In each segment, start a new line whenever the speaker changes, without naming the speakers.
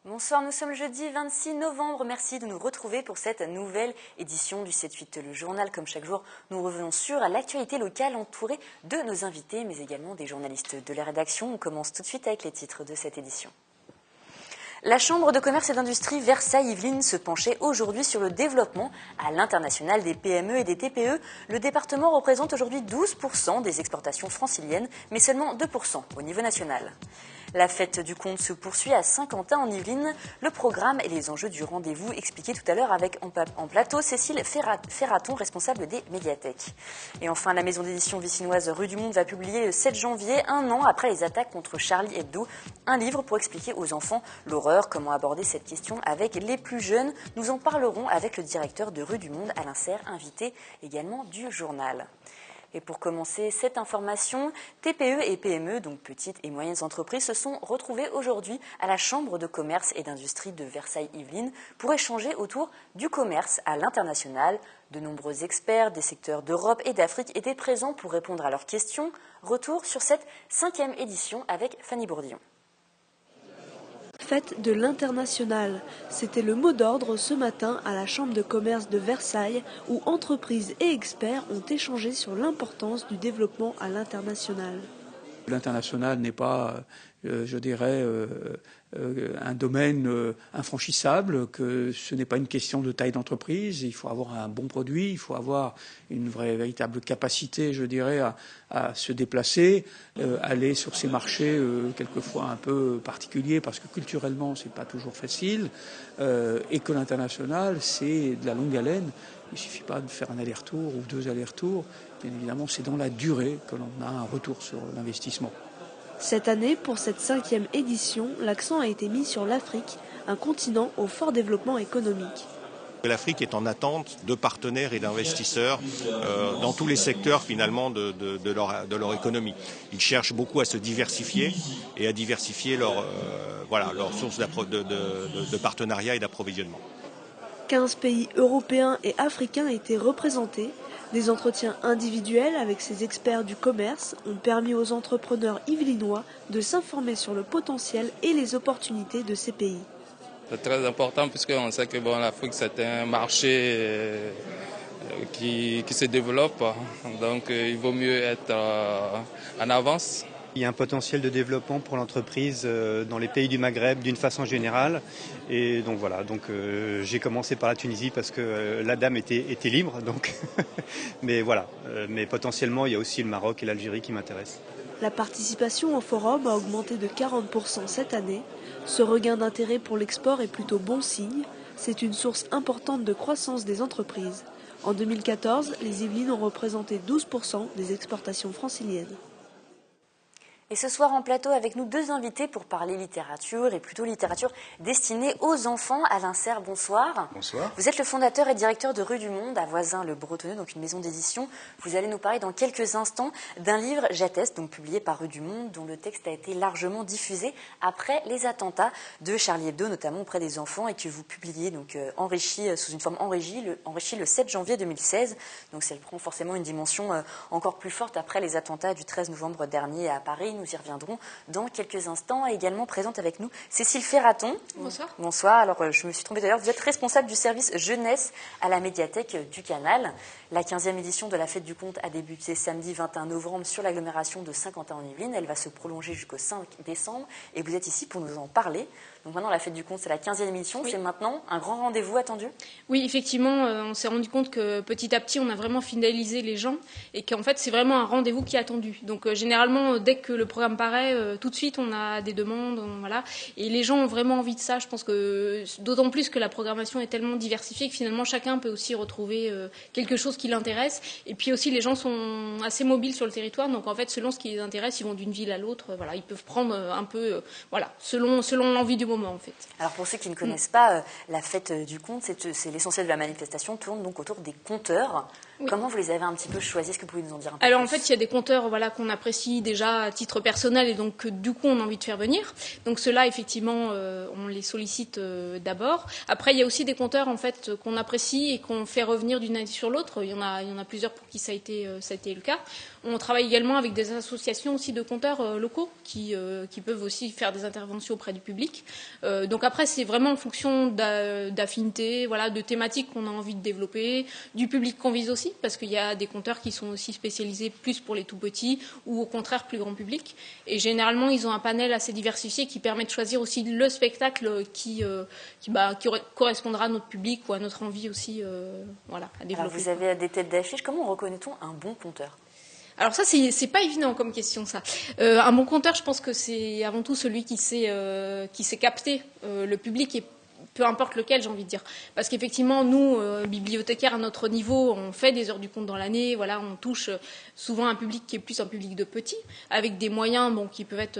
Bonsoir, nous sommes le jeudi 26 novembre. Merci de nous retrouver pour cette nouvelle édition du 7-8, le journal. Comme chaque jour, nous revenons sur l'actualité locale entourée de nos invités, mais également des journalistes de la rédaction. On commence tout de suite avec les titres de cette édition. La Chambre de commerce et d'industrie Versailles-Yvelines se penchait aujourd'hui sur le développement à l'international des PME et des TPE. Le département représente aujourd'hui 12% des exportations franciliennes, mais seulement 2% au niveau national. La fête du conte se poursuit à Saint-Quentin en Yvelines. Le programme et les enjeux du rendez-vous expliqués tout à l'heure avec en plateau Cécile Ferraton, responsable des médiathèques. Et enfin, la maison d'édition vicinoise Rue du Monde va publier le 7 janvier, un an après les attaques contre Charlie Hebdo, un livre pour expliquer aux enfants l'horreur, comment aborder cette question avec les plus jeunes. Nous en parlerons avec le directeur de Rue du Monde, Alain Serre, invité également du journal. Et pour commencer cette information, TPE et PME, donc petites et moyennes entreprises, se sont retrouvées aujourd'hui à la Chambre de commerce et d'industrie de Versailles-Yvelines pour échanger autour du commerce à l'international. De nombreux experts des secteurs d'Europe et d'Afrique étaient présents pour répondre à leurs questions. Retour sur cette 5e édition avec Fanny Bourdillon.
Fête de l'international, c'était le mot d'ordre ce matin à la Chambre de commerce de Versailles où entreprises et experts ont échangé sur l'importance du développement à l'international.
L'international n'est pas, je dirais, un domaine infranchissable, que ce n'est pas une question de taille d'entreprise. Il faut avoir un bon produit, il faut avoir une véritable capacité, je dirais, à se déplacer, aller sur ces marchés quelquefois un peu particuliers parce que culturellement c'est pas toujours facile, et que l'international c'est de la longue haleine. Il ne suffit pas de faire un aller-retour ou 2 allers-retours. Bien évidemment, c'est dans la durée que l'on a un retour sur l'investissement.
Cette année, pour cette 5e édition, l'accent a été mis sur l'Afrique, un continent au fort développement économique.
L'Afrique est en attente de partenaires et d'investisseurs dans tous les secteurs finalement de leur économie. Ils cherchent beaucoup à se diversifier et à diversifier leur sources de partenariat et d'approvisionnement.
15 pays européens et africains étaient représentés. Des entretiens individuels avec ces experts du commerce ont permis aux entrepreneurs yvelinois de s'informer sur le potentiel et les opportunités de ces pays.
C'est très important puisqu'on sait que l'Afrique c'est un marché qui se développe, donc il vaut mieux être en avance.
Il y a un potentiel de développement pour l'entreprise dans les pays du Maghreb d'une façon générale. Et donc voilà, j'ai commencé par la Tunisie parce que la dame était libre. Mais voilà, mais potentiellement il y a aussi le Maroc et l'Algérie qui m'intéressent.
La participation au forum a augmenté de 40% cette année. Ce regain d'intérêt pour l'export est plutôt bon signe. C'est une source importante de croissance des entreprises. En 2014, les Yvelines ont représenté 12% des exportations franciliennes.
Et ce soir en plateau avec nous 2 invités pour parler littérature et plutôt littérature destinée aux enfants. Alain Serre, bonsoir.
Bonsoir.
Vous êtes le fondateur et directeur de Rue du Monde à Voisins-le-Bretonneux, donc une maison d'édition. Vous allez nous parler dans quelques instants d'un livre J'atteste, donc publié par Rue du Monde, dont le texte a été largement diffusé après les attentats de Charlie Hebdo, notamment auprès des enfants, et que vous publiez donc enrichi sous une forme enrichie le 7 janvier 2016. Donc ça prend forcément une dimension encore plus forte après les attentats du 13 novembre dernier à Paris. Nous y reviendrons dans quelques instants. Également présente avec nous Cécile Ferraton.
Bonsoir.
Bonsoir. Alors, je me suis trompée d'ailleurs. Vous êtes responsable du service jeunesse à la médiathèque du Canal. La 15e édition de la Fête du Conte a débuté samedi 21 novembre sur l'agglomération de Saint-Quentin en Yvelines. Elle va se prolonger jusqu'au 5 décembre. Et vous êtes ici pour nous en parler. Donc maintenant, la Fête du Conte, c'est la 15e édition. Oui. C'est maintenant un grand rendez-vous attendu.
Oui, effectivement, on s'est rendu compte que petit à petit, on a vraiment fidélisé les gens et qu'en fait, c'est vraiment un rendez-vous qui est attendu. Donc généralement, dès que le programme paraît, tout de suite, on a des demandes, voilà. Et les gens ont vraiment envie de ça. Je pense que d'autant plus que la programmation est tellement diversifiée que finalement, chacun peut aussi retrouver quelque chose qui l'intéresse. Et puis aussi, les gens sont assez mobiles sur le territoire. Donc en fait, selon ce qui les intéresse, ils vont d'une ville à l'autre. Voilà, ils peuvent prendre un peu, voilà, selon l'envie du moment. En fait.
Alors pour ceux qui ne connaissent pas la Fête du Conte, c'est l'essentiel de la manifestation tourne donc autour des conteurs.
Oui.
Comment vous les avez un petit peu choisis? Est-ce que vous pouvez nous en dire un peu
Alors
plus?
en fait, il y a des compteurs qu'on apprécie déjà à titre personnel et donc du coup on a envie de faire venir. Donc ceux-là, effectivement, on les sollicite d'abord. Après, il y a aussi des compteurs en fait qu'on apprécie et qu'on fait revenir d'une année sur l'autre. Il y en a plusieurs pour qui ça a été le cas. On travaille également avec des associations aussi de compteurs locaux qui peuvent aussi faire des interventions auprès du public. Donc après, c'est vraiment en fonction d'affinités, de thématiques qu'on a envie de développer, du public qu'on vise aussi, parce qu'il y a des compteurs qui sont aussi spécialisés plus pour les tout petits ou au contraire plus grand public. Et généralement, ils ont un panel assez diversifié qui permet de choisir aussi le spectacle qui correspondra à notre public ou à notre envie aussi à développer.
Alors, vous avez des têtes d'affiche. Comment reconnaît-on un bon conteur?
Alors ça, c'est pas évident comme question, ça. Un bon conteur, je pense que c'est avant tout celui qui sait capter le public et peu importe lequel, j'ai envie de dire. Parce qu'effectivement, nous, bibliothécaires à notre niveau, on fait des heures du conte dans l'année. On touche souvent un public qui est plus un public de petits, avec des moyens qui peuvent être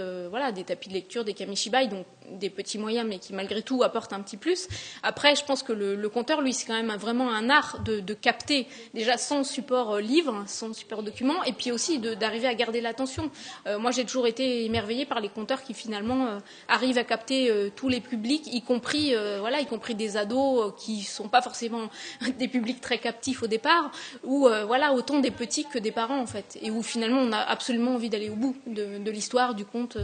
des tapis de lecture, des kamishibai, donc des petits moyens, mais qui malgré tout apportent un petit plus. Après, je pense que le conteur, lui, c'est quand même vraiment un art de capter déjà son support livre, son support document, et puis aussi d'arriver à garder l'attention. Moi, j'ai toujours été émerveillée par les conteurs qui finalement arrivent à capter tous les publics, y compris des ados qui sont pas forcément des publics très captifs au départ, ou autant des petits que des parents en fait, et où finalement on a absolument envie d'aller au bout de l'histoire, du conte,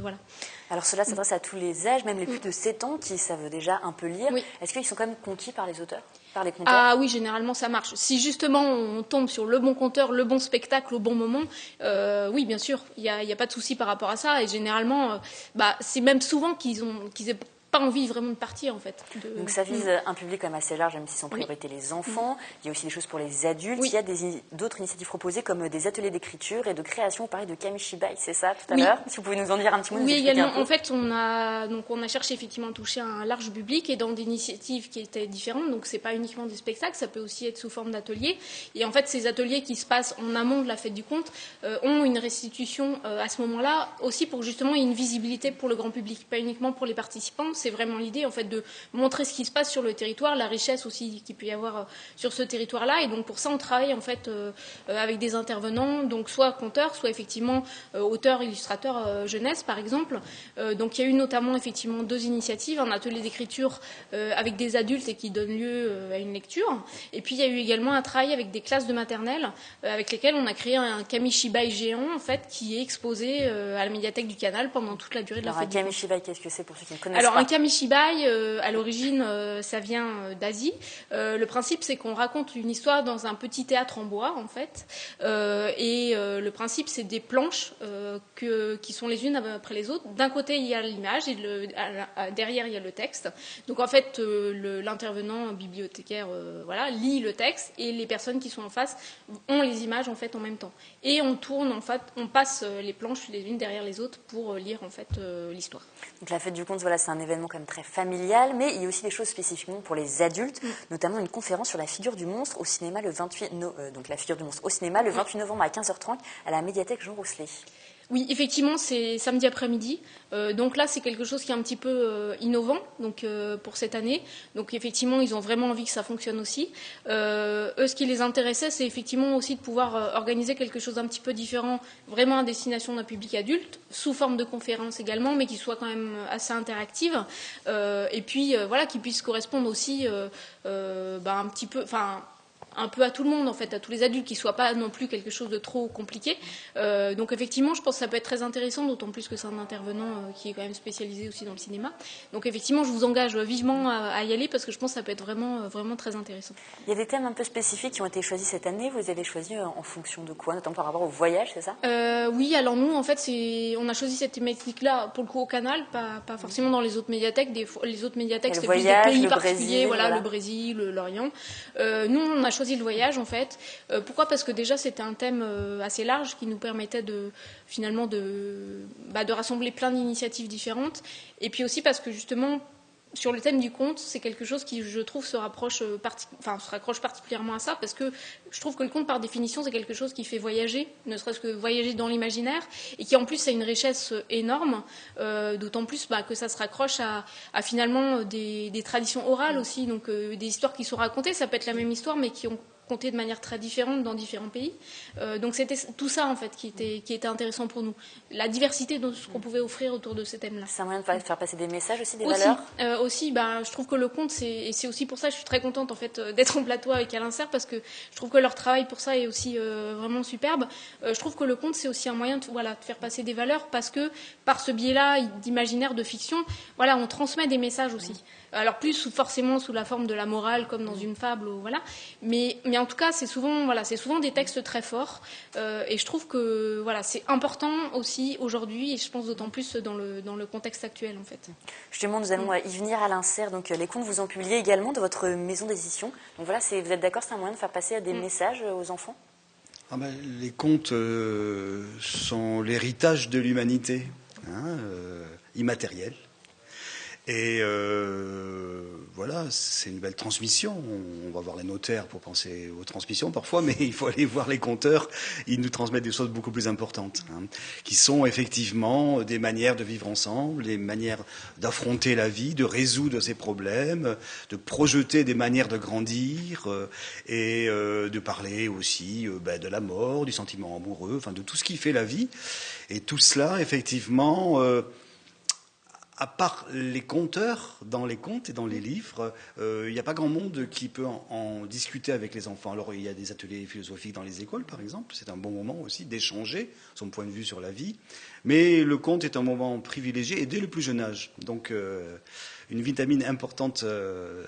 Alors cela s'adresse à tous les âges, même les plus de 7 ans qui savent déjà un peu lire.
Oui.
Est-ce qu'ils sont quand même conquis par les auteurs, par les conteurs?
Ah oui, généralement ça marche. Si justement on tombe sur le bon conteur, le bon spectacle au bon moment, oui bien sûr, il n'y a pas de souci par rapport à ça. Et généralement, c'est même souvent qu'ils aient pas envie vraiment de partir en fait.
Donc ça vise un public quand même assez large, même si c'est en priorité les enfants. Il y a aussi des choses pour les adultes.
Oui.
Il y a d'autres initiatives proposées comme des ateliers d'écriture et de création. Vous parlez de kamishibai, c'est ça tout à l'heure? Si vous pouvez nous en dire un petit mot.
Oui, également. En fait, on a cherché effectivement à toucher un large public et dans des initiatives qui étaient différentes. Donc c'est pas uniquement des spectacles, ça peut aussi être sous forme d'ateliers. Et en fait, ces ateliers qui se passent en amont de la fête du conte ont une restitution à ce moment-là aussi pour justement une visibilité pour le grand public, pas uniquement pour les participants. C'est vraiment l'idée en fait de montrer ce qui se passe sur le territoire, la richesse aussi qu'il peut y avoir sur ce territoire-là. Et donc pour ça, on travaille en fait avec des intervenants, donc soit conteurs, soit effectivement auteurs, illustrateurs jeunesse par exemple. Donc il y a eu notamment effectivement 2 initiatives, un atelier d'écriture avec des adultes et qui donne lieu à une lecture. Et puis il y a eu également un travail avec des classes de maternelle avec lesquelles on a créé un kamishibai géant en fait qui est exposé à la médiathèque du Canal pendant toute la durée de la fête.
Un kamishibai, qu'est-ce que c'est pour ceux qui ne connaissent
pas?
Un
kamishibai, à l'origine, ça vient d'Asie. Le principe, c'est qu'on raconte une histoire dans un petit théâtre en bois, en fait. Le principe, c'est des planches qui sont les unes après les autres. D'un côté, il y a l'image et derrière, il y a le texte. Donc, en fait, l'intervenant bibliothécaire lit le texte et les personnes qui sont en face ont les images, en fait, en même temps. Et on tourne, en fait, on passe les planches les unes derrière les autres pour lire, en fait, l'histoire.
Donc, la fête du conte, c'est un événement quand même très familial, mais il y a aussi des choses spécifiquement pour les adultes, notamment une conférence sur la figure du monstre au cinéma le 28 novembre à 15h30 à la médiathèque Jean Rousselet.
Oui, effectivement, c'est samedi après-midi. Donc là, c'est quelque chose qui est un petit peu innovant pour cette année. Donc effectivement, ils ont vraiment envie que ça fonctionne aussi. Eux, ce qui les intéressait, c'est effectivement aussi de pouvoir organiser quelque chose d'un petit peu différent, vraiment à destination d'un public adulte, sous forme de conférence également, mais qui soit quand même assez interactive. Et puis, qui puisse correspondre aussi un petit peu... un peu à tout le monde, en fait, à tous les adultes, qui ne soient pas non plus quelque chose de trop compliqué. Donc effectivement, je pense que ça peut être très intéressant, d'autant plus que c'est un intervenant qui est quand même spécialisé aussi dans le cinéma. Donc effectivement, je vous engage vivement à y aller parce que je pense que ça peut être vraiment, vraiment très intéressant.
Il y a des thèmes un peu spécifiques qui ont été choisis cette année. Vous avez choisi en fonction de quoi, notamment par rapport au voyage, c'est ça?
Oui, alors nous, en fait, on a choisi cette thématique-là pour le coup au Canal, pas forcément dans les autres médiathèques. Les autres médiathèques, c'était plus des pays particuliers, le Brésil, l'Orient. Nous, on a choisi le voyage en fait. Pourquoi? Parce que déjà c'était un thème assez large qui nous permettait de rassembler plein d'initiatives différentes. Et puis aussi parce que justement sur le thème du conte, c'est quelque chose qui, je trouve, se raccroche particulièrement à ça, parce que je trouve que le conte, par définition, c'est quelque chose qui fait voyager, ne serait-ce que voyager dans l'imaginaire, et qui en plus a une richesse énorme, d'autant plus que ça se raccroche à finalement des traditions orales aussi, donc des histoires qui sont racontées. Ça peut être la même histoire, mais qui ont racontés de manière très différente dans différents pays. Donc c'était tout ça en fait qui était intéressant pour nous. La diversité de ce qu'on pouvait offrir autour de ces thèmes-là.
C'est un moyen de faire passer des messages aussi, des valeurs.
Aussi, je trouve que le conte, et c'est aussi pour ça que je suis très contente en fait d'être en plateau avec Alain Serre, parce que je trouve que leur travail pour ça est aussi vraiment superbe. Je trouve que le conte, c'est aussi un moyen de faire passer des valeurs, parce que par ce biais-là d'imaginaire, de fiction, on transmet des messages aussi. Alors plus forcément sous la forme de la morale, comme dans une fable, mais en tout cas, c'est souvent des textes très forts, et je trouve que c'est important aussi aujourd'hui, et je pense d'autant plus dans le contexte actuel en fait.
Justement, nous allons y venir, Alain Serre. Donc les contes, vous en publiez également de votre maison d'édition. Donc voilà, vous êtes d'accord, c'est un moyen de faire passer des messages aux enfants?
Les contes sont l'héritage de l'humanité, immatériel. Et c'est une belle transmission. On va voir les notaires pour penser aux transmissions parfois, mais il faut aller voir les conteurs. Ils nous transmettent des choses beaucoup plus importantes, qui sont effectivement des manières de vivre ensemble, des manières d'affronter la vie, de résoudre ses problèmes, de projeter des manières de grandir et de parler aussi de la mort, du sentiment amoureux, de tout ce qui fait la vie. Et tout cela, effectivement... à part les conteurs, dans les contes et dans les livres, il n'y a pas grand monde qui peut en discuter avec les enfants. Alors il y a des ateliers philosophiques dans les écoles, par exemple. C'est un bon moment aussi d'échanger son point de vue sur la vie. Mais le conte est un moment privilégié et dès le plus jeune âge. Donc une vitamine importante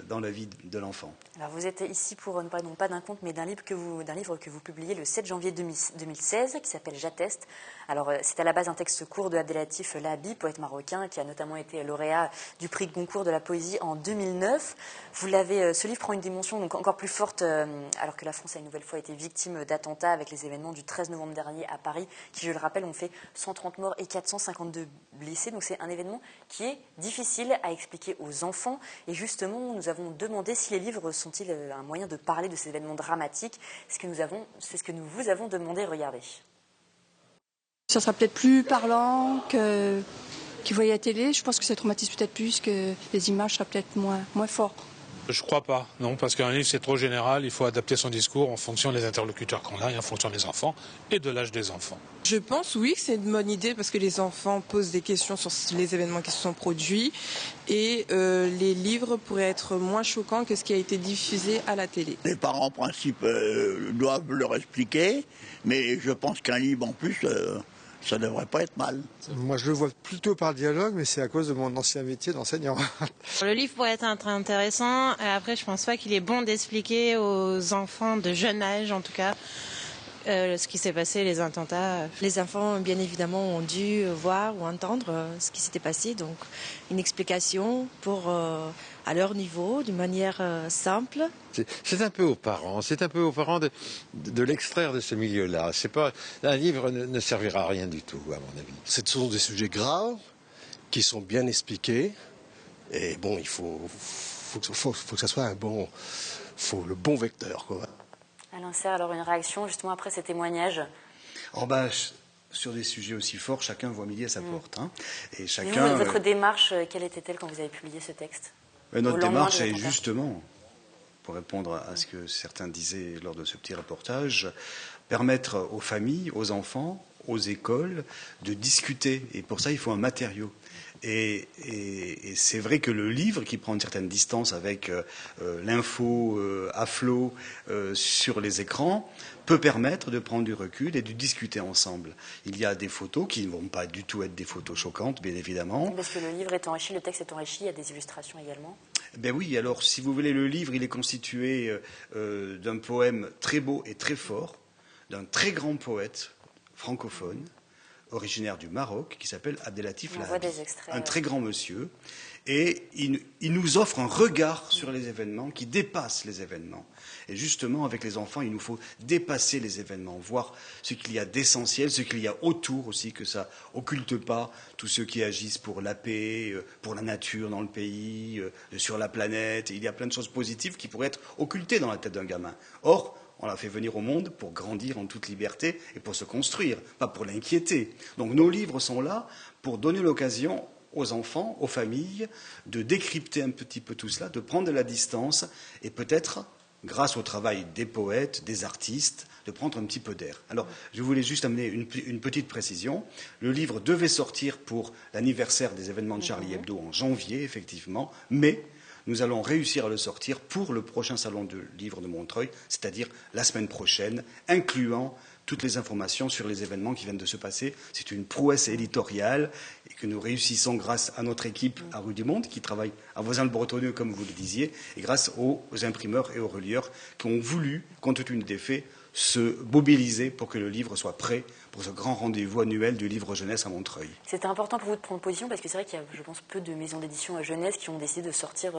dans la vie de l'enfant. Alors
vous êtes ici pour ne parler non pas d'un conte, mais d'un livre que vous publiez le 7 janvier 2016, qui s'appelle J'atteste. Alors c'est à la base un texte court de Abdelatif Lahabi, poète marocain, qui a notamment été lauréat du prix Goncourt de la poésie en 2009. Ce livre prend une dimension donc encore plus forte, alors que la France a une nouvelle fois été victime d'attentats avec les événements du 13 novembre dernier à Paris, qui, je le rappelle, ont fait 130 morts et 452 blessés. Donc c'est un événement qui est difficile à expliquer aux enfants. Et justement, nous avons demandé si les livres sont-ils un moyen de parler de ces événements dramatiques. C'est ce que nous vous avons demandé. Regardez.
Ça sera peut-être plus parlant qu'ils voyaient à la télé. Je pense que ça traumatise peut-être plus, que les images seraient peut-être moins fortes.
Je crois pas, non, parce qu'un livre c'est trop général, il faut adapter son discours en fonction des interlocuteurs qu'on a et en fonction des enfants et de l'âge des enfants.
Je pense oui que c'est une bonne idée parce que les enfants posent des questions sur les événements qui se sont produits et les livres pourraient être moins choquants que ce qui a été diffusé à la télé.
Les parents en principe doivent leur expliquer, mais je pense qu'un livre en plus... ça ne devrait pas être mal.
Moi, je le vois plutôt par le dialogue, mais c'est à cause de mon ancien métier d'enseignant.
Le livre pourrait être très intéressant. Après, je pense pas qu'il est bon d'expliquer aux enfants de jeune âge, en tout cas, ce qui s'est passé, les attentats.
Les enfants, bien évidemment, ont dû voir ou entendre ce qui s'était passé. Donc, une explication à leur niveau, d'une manière simple.
C'est un peu aux parents. C'est un peu aux parents de l'extraire de ce milieu-là. C'est pas, un livre ne servira à rien du tout, à mon avis.
Ce sont des sujets graves qui sont bien expliqués. Et bon, il faut que ça soit le bon vecteur, quoi.
Alain Serre, alors une réaction justement après ces témoignages?
Sur des sujets aussi forts, chacun voit midi à sa porte. Et
chacun. Votre démarche, quelle était-elle quand vous avez publié ce texte?
Notre démarche est justement, pour répondre à ce que certains disaient lors de ce petit reportage, permettre aux familles, aux enfants, aux écoles de discuter. Et pour ça, il faut un matériau. Et c'est vrai que le livre, qui prend une certaine distance avec l'info à flot sur les écrans, peut permettre de prendre du recul et de discuter ensemble. Il y a des photos qui ne vont pas du tout être des photos choquantes, bien évidemment.
Parce que le livre est enrichi, le texte est enrichi, il y a des illustrations également.
Ben oui, alors si vous voulez, le livre, il est constitué d'un poème très beau et très fort, d'un très grand poète francophone, originaire du Maroc, qui s'appelle Abdelatif Lahabi, un très grand monsieur, et il nous offre un regard sur les événements qui dépasse les événements. Et justement, avec les enfants, il nous faut dépasser les événements, voir ce qu'il y a d'essentiel, ce qu'il y a autour aussi, que ça occulte pas tous ceux qui agissent pour la paix, pour la nature dans le pays, sur la planète. Il y a plein de choses positives qui pourraient être occultées dans la tête d'un gamin. Or, on l'a fait venir au monde pour grandir en toute liberté et pour se construire, pas pour l'inquiéter. Donc nos livres sont là pour donner l'occasion aux enfants, aux familles, de décrypter un petit peu tout cela, de prendre de la distance et peut-être grâce au travail des poètes, des artistes, de prendre un petit peu d'air. Alors, je voulais juste amener une petite précision. Le livre devait sortir pour l'anniversaire des événements de Charlie Hebdo en janvier, effectivement, mais nous allons réussir à le sortir pour le prochain salon du livre de Montreuil, c'est-à-dire la semaine prochaine, incluant toutes les informations sur les événements qui viennent de se passer. C'est une prouesse éditoriale et que nous réussissons grâce à notre équipe à Rue du Monde, qui travaille à Voisin-le-Bretonneux, comme vous le disiez, et grâce aux imprimeurs et aux relieurs qui ont voulu, compte tenu des faits, se mobiliser pour que le livre soit prêt pour ce grand rendez-vous annuel du livre jeunesse à Montreuil.
C'était important pour vous de prendre position parce que c'est vrai qu'il y a, je pense, peu de maisons d'édition jeunesse qui ont décidé de sortir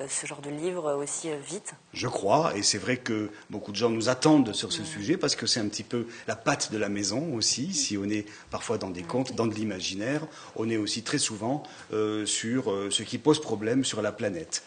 ce genre de livre aussi vite.
Je crois, et c'est vrai que beaucoup de gens nous attendent sur ce sujet parce que c'est un petit peu la patte de la maison aussi. Si on est parfois dans des contes, dans de l'imaginaire, on est aussi très souvent sur ce qui pose problème sur la planète.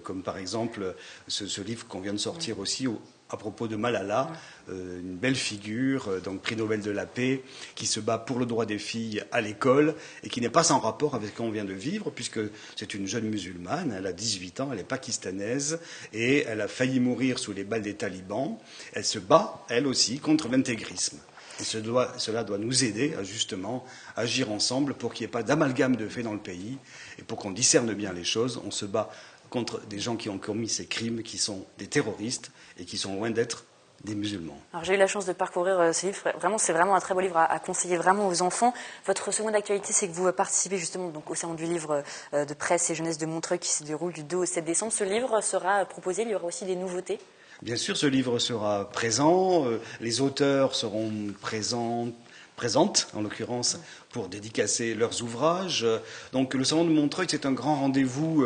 Comme par exemple ce livre qu'on vient de sortir aussi à propos de Malala, une belle figure, donc prix Nobel de la paix, qui se bat pour le droit des filles à l'école et qui n'est pas sans rapport avec ce qu'on vient de vivre, puisque c'est une jeune musulmane, elle a 18 ans, elle est pakistanaise et elle a failli mourir sous les balles des talibans. Elle se bat, elle aussi, contre l'intégrisme. Et cela doit nous aider à justement agir ensemble pour qu'il n'y ait pas d'amalgame de faits dans le pays et pour qu'on discerne bien les choses. On se bat contre des gens qui ont commis ces crimes, qui sont des terroristes et qui sont loin d'être des musulmans.
Alors j'ai eu la chance de parcourir ce livre. Vraiment, c'est vraiment un très beau livre à conseiller vraiment aux enfants. Votre seconde actualité, c'est que vous participez justement donc, au salon du livre de presse et jeunesse de Montreuil qui se déroule du 2 au 7 décembre. Ce livre sera proposé, il y aura aussi des nouveautés.
Bien sûr, ce livre sera présent. Les auteurs seront présentes, en l'occurrence, pour dédicacer leurs ouvrages. Donc le Salon de Montreuil, c'est un grand rendez-vous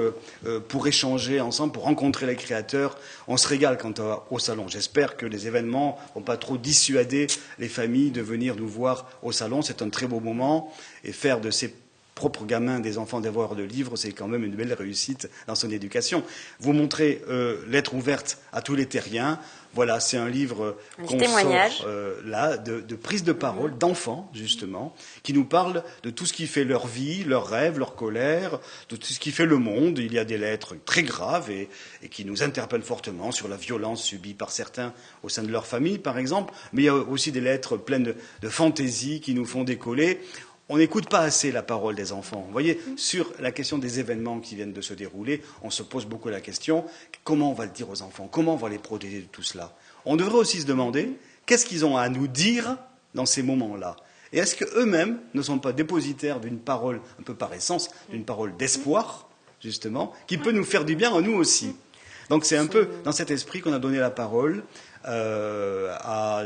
pour échanger ensemble, pour rencontrer les créateurs. On se régale quant au salon. J'espère que les événements n'ont pas trop dissuadé les familles de venir nous voir au salon. C'est un très beau moment. Et faire de ces propres gamins des enfants dévoreurs de livres, c'est quand même une belle réussite dans son éducation. Vous montrez Lettres ouvertes à tous les terriens. Voilà, c'est un livre qu'on sort là, de prise de parole d'enfants, justement, qui nous parlent de tout ce qui fait leur vie, leurs rêves, leur colère, de tout ce qui fait le monde. Il y a des lettres très graves et qui nous interpellent fortement sur la violence subie par certains au sein de leur famille, par exemple. Mais il y a aussi des lettres pleines de fantaisie qui nous font décoller. On n'écoute pas assez la parole des enfants. Vous voyez, sur la question des événements qui viennent de se dérouler, on se pose beaucoup la question, comment on va le dire aux enfants? Comment on va les protéger de tout cela? On devrait aussi se demander, qu'est-ce qu'ils ont à nous dire dans ces moments-là? Et est-ce qu'eux-mêmes ne sont pas dépositaires d'une parole, un peu par essence, d'une parole d'espoir, justement, qui peut nous faire du bien à nous aussi? Donc c'est un peu dans cet esprit qu'on a donné la parole à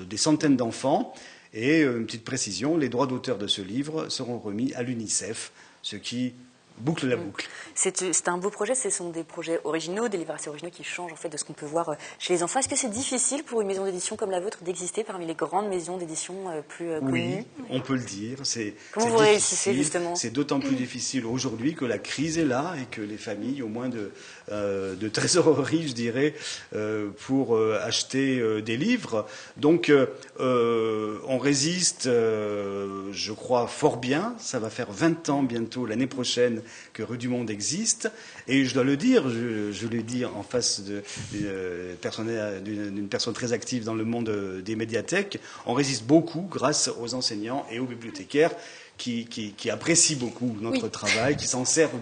des centaines d'enfants. Et une petite précision, les droits d'auteur de ce livre seront remis à l'UNICEF, ce qui boucle la boucle.
C'est un beau projet, ce sont des projets originaux, des livres assez originaux qui changent en fait de ce qu'on peut voir chez les enfants. Est-ce que c'est difficile pour une maison d'édition comme la vôtre d'exister parmi les grandes maisons d'édition plus connues?
Oui, on peut le dire.
Comment vous réussissez justement?
C'est d'autant plus difficile aujourd'hui que la crise est là et que les familles ont moins de trésorerie, je dirais, pour acheter des livres. Donc on résiste, je crois, fort bien. Ça va faire 20 ans bientôt, l'année prochaine, que Rue du Monde existe. Et je dois le dire, je l'ai dit en face d'une personne très active dans le monde des médiathèques, on résiste beaucoup grâce aux enseignants et aux bibliothécaires qui apprécient beaucoup notre travail, qui s'en servent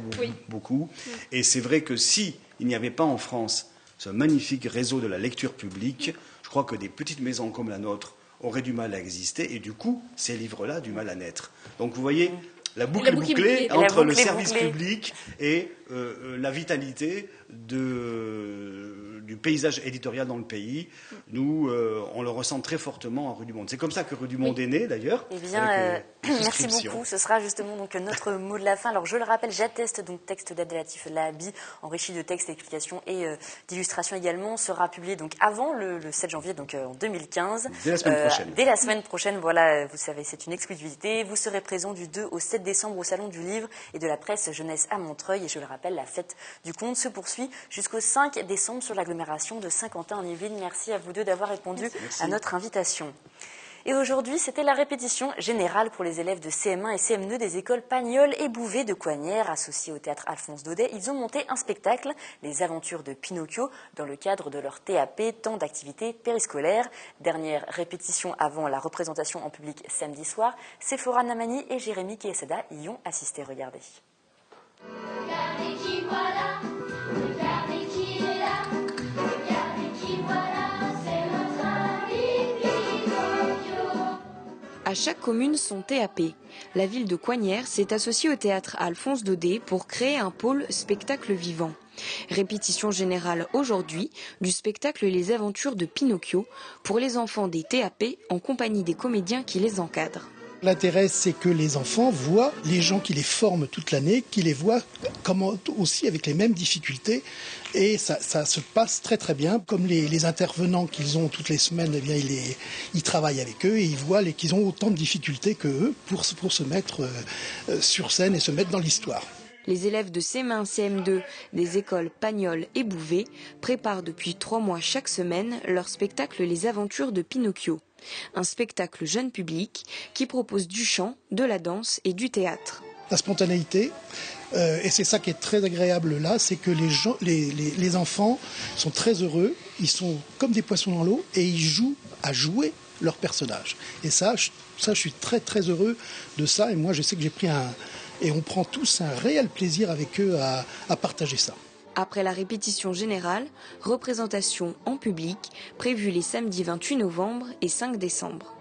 beaucoup. Et c'est vrai que si il n'y avait pas en France ce magnifique réseau de la lecture publique, je crois que des petites maisons comme la nôtre auraient du mal à exister et du coup, ces livres-là, du mal à naître. Donc vous voyez, la boucle est bouclée entre le service public et la vitalité du paysage éditorial dans le pays. Nous, on le ressent très fortement à Rue du Monde. C'est comme ça que Rue du Monde est née, d'ailleurs.
Eh bien, merci beaucoup. Ce sera justement donc notre mot de la fin. Alors, je le rappelle, j'atteste donc texte d'Abdelatif Lahabi, enrichi de textes, d'explications et d'illustrations également, sera publié donc avant le 7 janvier, donc en 2015.
Dès la semaine prochaine.
Dès la semaine prochaine, voilà, vous savez, c'est une exclusivité. Vous serez présent du 2 au 7 décembre au Salon du Livre et de la Presse Jeunesse à Montreuil. Et je le rappelle, la fête du conte se poursuit jusqu'au 5 décembre sur l'agglomération de Saint-Quentin-en-Yvelines. Merci à vous deux d'avoir répondu à notre invitation. Et aujourd'hui, c'était la répétition générale pour les élèves de CM1 et CM2 des écoles Pagnol et Bouvet de Coignères, associés au théâtre Alphonse Daudet. Ils ont monté un spectacle, Les Aventures de Pinocchio, dans le cadre de leur TAP, temps d'activité périscolaire. Dernière répétition avant la représentation en public samedi soir. C'est Flora Namani et Jérémy Kiesada y ont assisté. Regardez.
Regardez qui voilà, regardez qui est là, regardez qui voilà, c'est notre ami Pinocchio.
À chaque commune son TAP. La ville de Coignères s'est associée au théâtre Alphonse Daudet pour créer un pôle spectacle vivant. Répétition générale aujourd'hui du spectacle Les Aventures de Pinocchio pour les enfants des TAP en compagnie des comédiens qui les encadrent.
L'intérêt, c'est que les enfants voient les gens qui les forment toute l'année, qui les voient aussi avec les mêmes difficultés. Et ça se passe très très bien. Comme les intervenants qu'ils ont toutes les semaines, eh bien, ils travaillent avec eux et ils voient qu'ils ont autant de difficultés qu'eux pour se mettre sur scène et se mettre dans l'histoire.
Les élèves de CM1, CM2 des écoles Pagnol et Bouvet préparent depuis 3 mois chaque semaine leur spectacle Les Aventures de Pinocchio. Un spectacle jeune public qui propose du chant, de la danse et du théâtre.
La spontanéité, et c'est ça qui est très agréable là, c'est que les enfants sont très heureux, ils sont comme des poissons dans l'eau et ils jouent à jouer leur personnage. Et ça, je suis très très heureux de ça et moi je sais que et on prend tous un réel plaisir avec eux à partager ça.
Après la répétition générale, représentation en public prévue les samedis 28 novembre et 5 décembre.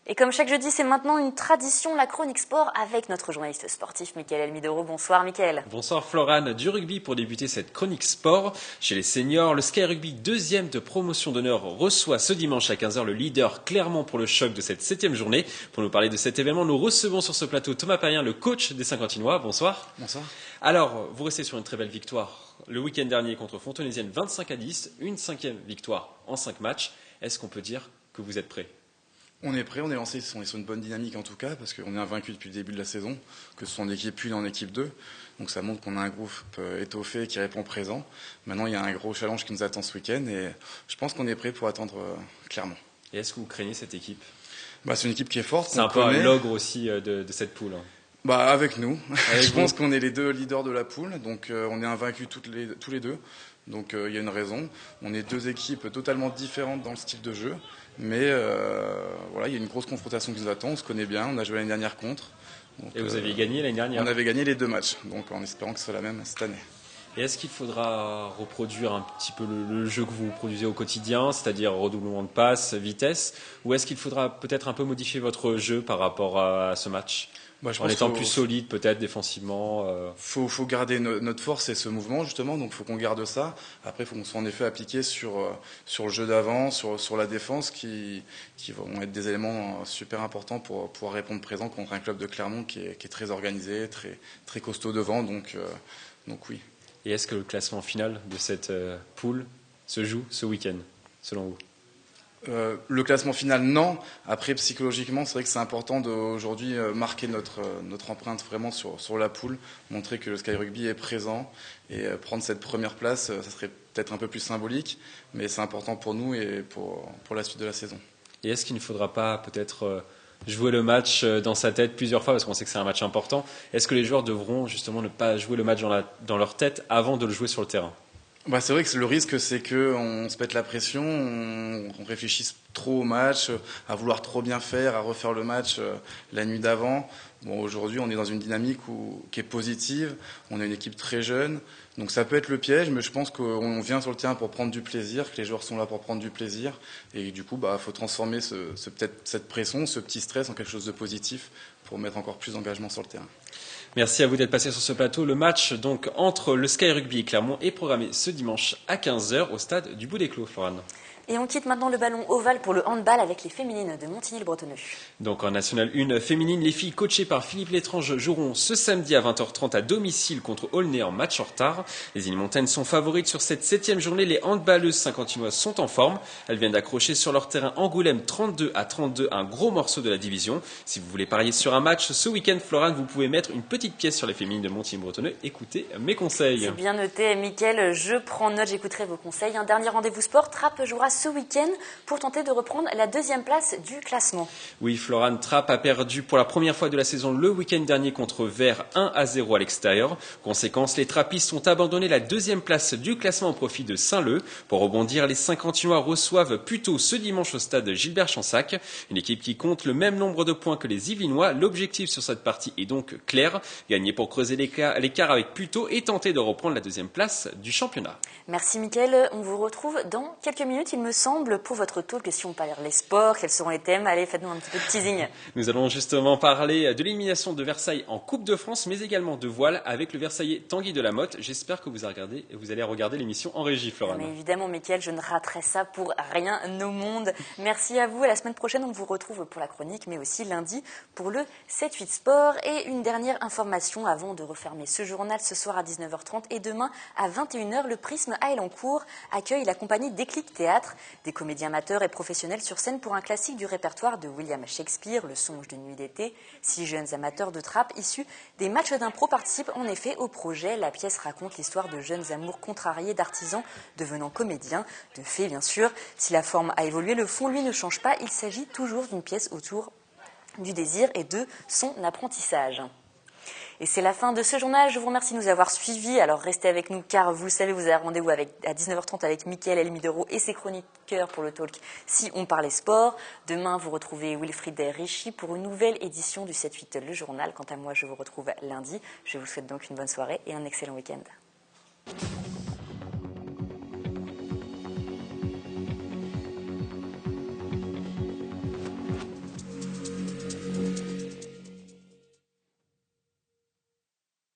Et comme chaque jeudi, c'est maintenant une tradition, la chronique sport avec notre journaliste sportif Mickaël Elmidoro. Bonsoir Mickaël.
Bonsoir Florane. Du rugby pour débuter cette chronique sport. Chez les seniors, le Sky Rugby 2e de promotion d'honneur reçoit ce dimanche à 15h le leader Clermont pour le choc de cette 7e journée. Pour nous parler de cet événement, nous recevons sur ce plateau Thomas Payen, le coach des Saint-Quentinois. Bonsoir.
Bonsoir.
Alors, vous restez sur une très belle victoire le week-end dernier contre Fontenaisienne 25-10, une 5e victoire en 5 matchs. Est-ce qu'on peut dire que vous êtes prêts ?
On est prêt, on est lancé, on est sur une bonne dynamique en tout cas, parce qu'on est invaincu depuis le début de la saison, que ce soit en équipe 1 et en équipe 2. Donc ça montre qu'on a un groupe étoffé qui répond présent. Maintenant, il y a un gros challenge qui nous attend ce week-end et je pense qu'on est prêt pour attendre Clermont.
Et est-ce que vous craignez cette équipe ?
C'est une équipe qui est forte.
C'est un peu un l'ogre aussi de cette poule.
Avec nous.
Avec
je pense qu'on est les 2 leaders de la poule, donc on est invaincus tous les 2. Donc il y a une raison. On est 2 équipes totalement différentes dans le style de jeu. Mais voilà, il y a une grosse confrontation qui nous attend, on se connaît bien, on a joué l'année dernière contre. Donc,
et vous aviez gagné l'année dernière ?
On avait gagné les 2 matchs, donc en espérant que ce soit la même cette année.
Et est-ce qu'il faudra reproduire un petit peu le jeu que vous produisez au quotidien, c'est-à-dire redoublement de passes, vitesse, ou est-ce qu'il faudra peut-être un peu modifier votre jeu par rapport à ce match ? En étant plus solide peut-être défensivement.
Faut garder notre force et ce mouvement justement, donc il faut qu'on garde ça. Après il faut qu'on soit en effet appliqué sur le jeu d'avant, sur la défense qui vont être des éléments super importants pour pouvoir répondre présent contre un club de Clermont qui est très organisé, très, très costaud devant, donc oui.
Et est-ce que le classement final de cette poule se joue ce week-end, selon vous ?
Le classement final, non. Après, psychologiquement, c'est vrai que c'est important d'aujourd'hui marquer notre empreinte vraiment sur la poule, montrer que le Sky Rugby est présent et prendre cette première place, ça serait peut-être un peu plus symbolique, mais c'est important pour nous et pour la suite de la saison.
Et est-ce qu'il ne faudra pas peut-être jouer le match dans sa tête plusieurs fois, parce qu'on sait que c'est un match important ? Est-ce que les joueurs devront justement ne pas jouer le match dans leur tête avant de le jouer sur le terrain ?
C'est vrai que le risque, c'est qu'on se mette la pression, on réfléchisse trop au match, à vouloir trop bien faire, à refaire le match la nuit d'avant. Aujourd'hui, on est dans une dynamique qui est positive, on est une équipe très jeune, donc ça peut être le piège, mais je pense qu'on vient sur le terrain pour prendre du plaisir, que les joueurs sont là pour prendre du plaisir, et du coup, faut transformer peut-être cette pression, ce petit stress en quelque chose de positif pour mettre encore plus d'engagement sur le terrain.
Merci à vous d'être passé sur ce plateau. Le match donc entre le Sky Rugby et Clermont est programmé ce dimanche à 15h au stade du Bout-des-Clos, Florane.
Et on quitte maintenant le ballon ovale pour le handball avec les féminines de Montigny-le-Bretonneux.
Donc en National 1 féminine, les filles coachées par Philippe Létrange joueront ce samedi à 20h30 à domicile contre Aulnay en match en retard. Les Îles-Montagnes sont favorites sur cette 7e journée. Les handballeuses saint-quentinoises sont en forme. Elles viennent d'accrocher sur leur terrain Angoulême 32-32, un gros morceau de la division. Si vous voulez parier sur un match ce week-end, Florane, vous pouvez mettre une petite pièce sur les féminines de Montigny-le-Bretonneux. Écoutez mes conseils.
C'est bien noté, Mickaël. Je prends note, j'écouterai vos conseils. Un dernier rendez-vous sport. Trappes jouera ce week-end pour tenter de reprendre la 2e place du classement.
Oui, Florane, Trappes a perdu pour la première fois de la saison le week-end dernier contre Vert 1-0 à l'extérieur. Conséquence, les Trappistes ont abandonné la 2e place du classement au profit de Saint-Leu. Pour rebondir, les Saint-Quentinois reçoivent plutôt ce dimanche au stade Gilbert Chansac. Une équipe qui compte le même nombre de points que les Yvelinois. L'objectif sur cette partie est donc clair. Gagner pour creuser l'écart avec Puteaux et tenter de reprendre la 2e place du championnat.
Merci Mickaël, on vous retrouve dans quelques minutes il me semble pour votre talk. Si on parle des sports, quels seront les thèmes? Allez, faites-nous un petit peu de teasing.
Nous allons justement parler de l'élimination de Versailles en Coupe de France, mais également de voile avec le Versaillais Tanguy Delamotte. J'espère que vous allez regarder l'émission en régie, Florane.
Mais évidemment Mickaël, je ne raterai ça pour rien au monde. Merci à vous, à la semaine prochaine on vous retrouve pour la chronique, mais aussi lundi pour le 7-8 sport. Et une dernière information avant de refermer ce journal, ce soir à 19h30 et demain à 21h, le Prisme à Elancourt accueille la compagnie Déclic Théâtre, des comédiens amateurs et professionnels sur scène pour un classique du répertoire de William Shakespeare, Le Songe d'une nuit d'été. 6 jeunes amateurs de trappe issus des matchs d'impro participent en effet au projet. La pièce raconte l'histoire de jeunes amours contrariés d'artisans devenant comédiens, de faits bien sûr. Si la forme a évolué, le fond lui ne change pas. Il s'agit toujours d'une pièce autour du désir et de son apprentissage. Et c'est la fin de ce journal. Je vous remercie de nous avoir suivis. Alors restez avec nous car vous le savez, vous avez rendez-vous à 19h30 avec Mickaël Elmidero et ses chroniqueurs pour le talk Si on parlait sport. Demain, vous retrouvez Wilfried Richie pour une nouvelle édition du 7-8 le journal. Quant à moi, je vous retrouve lundi. Je vous souhaite donc une bonne soirée et un excellent week-end.